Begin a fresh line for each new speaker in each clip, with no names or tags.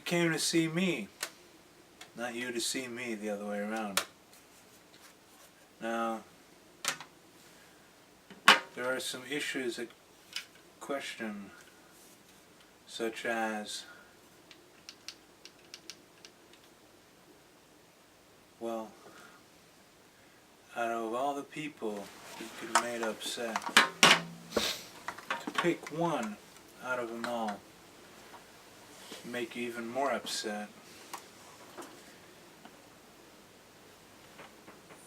came to see me, not you to see me, the other way around. Now, there are some issues at question, such as, well, out of all the people you could have made upset, to pick one out of them all, make you even more upset.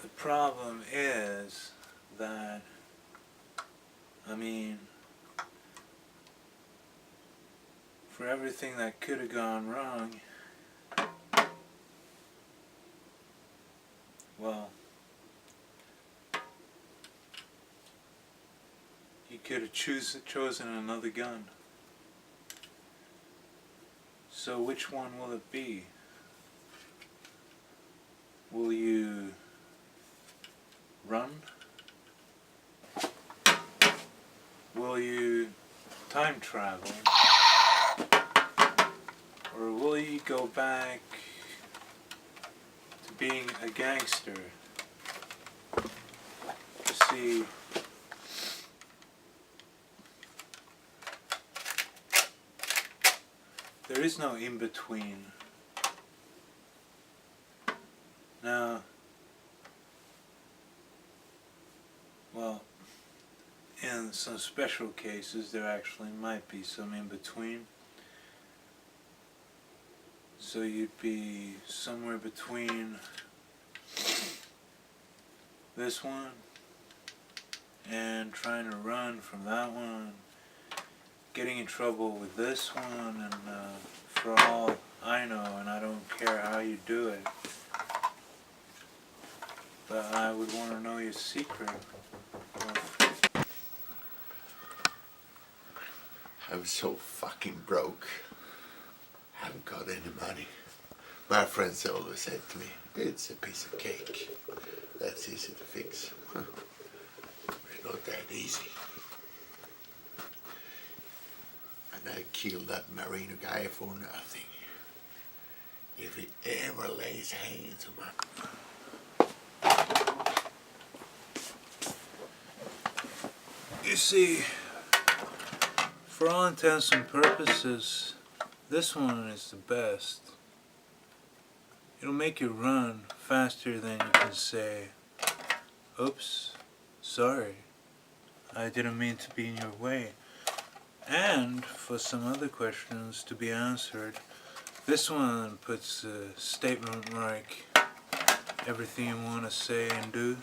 The problem is that, for everything that could have gone wrong, well, you could have chosen another gun. So which one will it be? Will you run? Will you time travel? Or will you go back to being a gangster? See, there is no in-between. Now, well, in some special cases there actually might be some in-between. So you'd be somewhere between this one and trying to run from that one, getting in trouble with this one, and for all I know, and I don't care how you do it, but I would want to know your secret.
I'm so fucking broke. Haven't got any money. My friends always said to me, it's a piece of cake. That's easy to fix. It's not that easy. And I killed that Marino guy for nothing. If he ever lays hands on my...
You see, for all intents and purposes, this one is the best. It'll make you run faster than you can say, oops, sorry, I didn't mean to be in your way. And for some other questions to be answered, this one puts a statement like everything you want to say and do.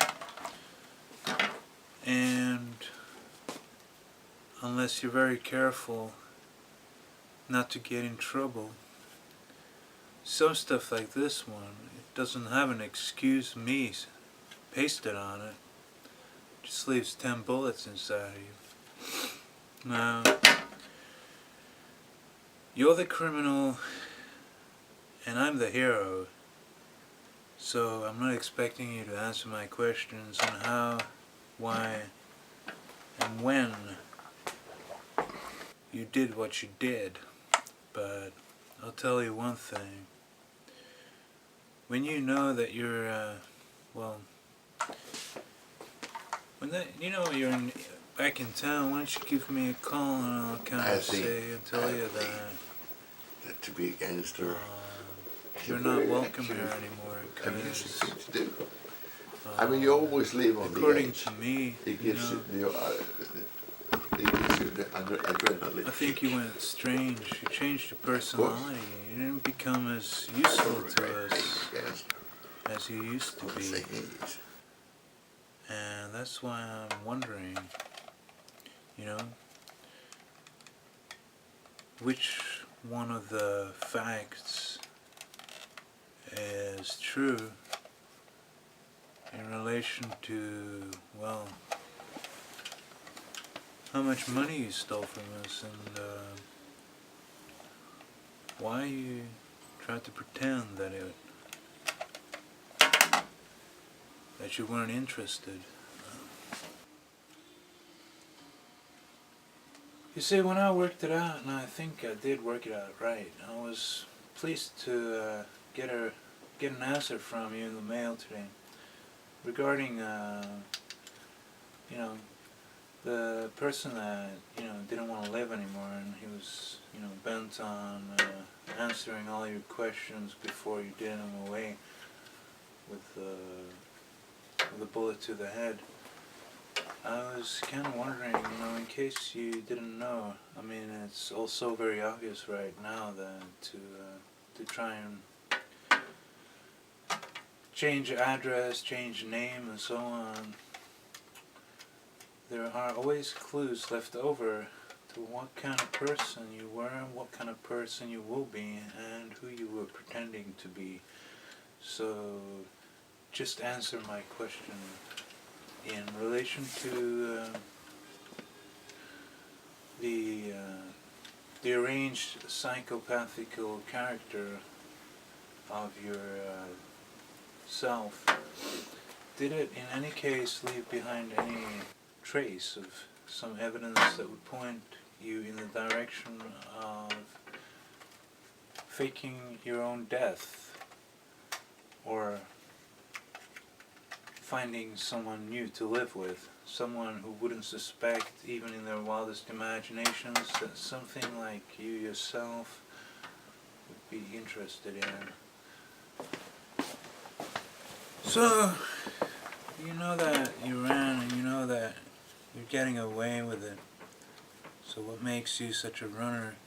And unless you're very careful not to get in trouble, some stuff like this one, it doesn't have an excuse me pasted on it. Just leaves 10 bullets inside of you. Now, you're the criminal and I'm the hero, so I'm not expecting you to answer my questions on how, why, and when you did what you did. But I'll tell you one thing. When you know that you're, you're back in town, why don't you give me a call and I'll kind of say and tell you
that to be a gangster,
you're not welcome here anymore.
I mean, it's a thing to do. I mean, you always live on the edge.
According to me,
it gives you the adrenaline.
I think you went strange. You changed your personality. You didn't become as useful to us as you used to be. And that's why I'm wondering, which one of the facts is true in relation to, well, how much money you stole from us and why you tried to pretend that you weren't interested. You see, when I worked it out, and I think I did work it out right, I was pleased to get an answer from you in the mail today regarding you know, the person that didn't want to live anymore, and he was bent on answering all your questions before you did him away with a bullet to the head. I was kind of wondering, in case you didn't know, I mean, it's also very obvious right now that to try and change address, change name, and so on, there are always clues left over to what kind of person you were, what kind of person you will be, and who you were pretending to be. So, just answer my question in relation to the deranged psychopathical character of your self. Did it in any case leave behind any trace of some evidence that would point you in the direction of faking your own death, or finding someone new to live with, someone who wouldn't suspect even in their wildest imaginations that something like you yourself would be interested in? So, you know that you ran, and you know that you're getting away with it. So what makes you such a runner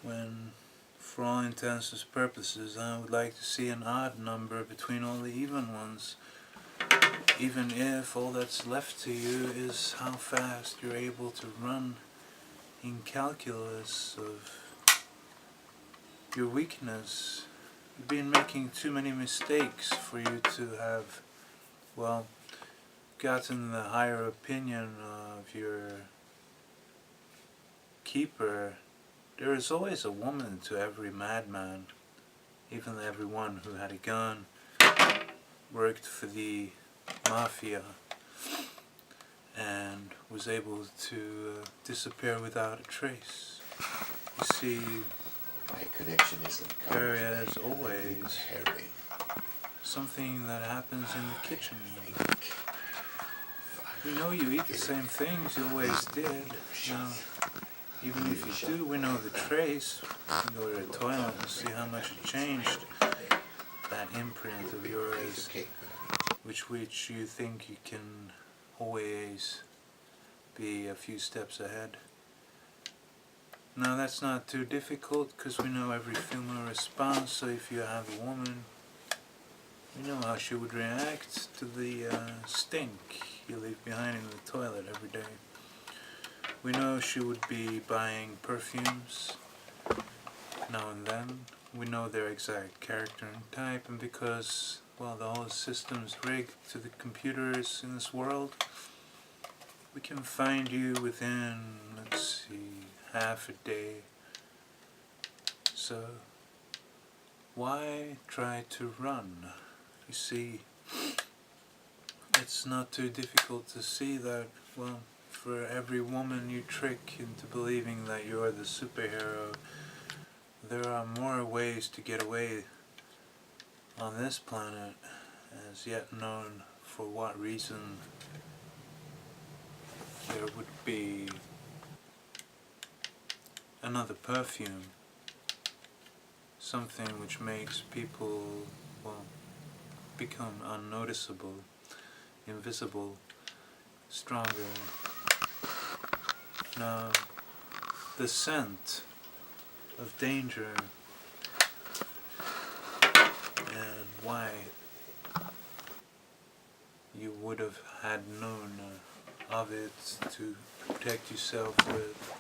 when, for all intents and purposes, I would like to see an odd number between all the even ones, even if all that's left to you is how fast you're able to run in calculus of your weakness. You've been making too many mistakes for you to have, well, gotten the higher opinion of your keeper. There is always a woman to every madman, even everyone who had a gun, worked for the mafia, and was able to disappear without a trace. You see,
my connection isn't
there is always something that happens in the kitchen. We know you eat the same things you always did. Now, even if you do, we know the trace. You can go to the toilet and see how much it changed. That imprint of yours, which you think you can always be a few steps ahead. Now that's not too difficult, because we know every female response. So if you have a woman, we know how she would react to the stink you leave behind in the toilet every day. We know she would be buying perfumes now and then. We know their exact character and type, and because, well, the whole system's rigged to the computers in this world, we can find you within, let's see, half a day. So, why try to run? You see, it's not too difficult to see that, well, for every woman you trick into believing that you're the superhero, there are more ways to get away on this planet, as yet known for what reason there would be another perfume, something which makes people, well, become unnoticeable, invisible, stronger. Now, the scent of danger and why you would have had known of it to protect yourself with.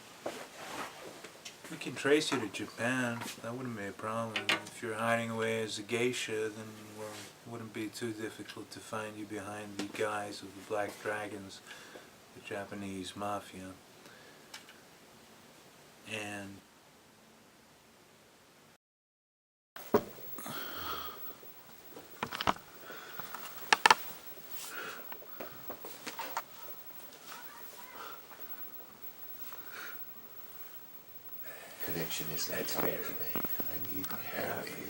We can trace you to Japan. That wouldn't be a problem. If you're hiding away as a geisha, then, well, it wouldn't be too difficult to find you behind the guise of the Black Dragons, the Japanese mafia. And
connection is not coming today. I need keep me happy.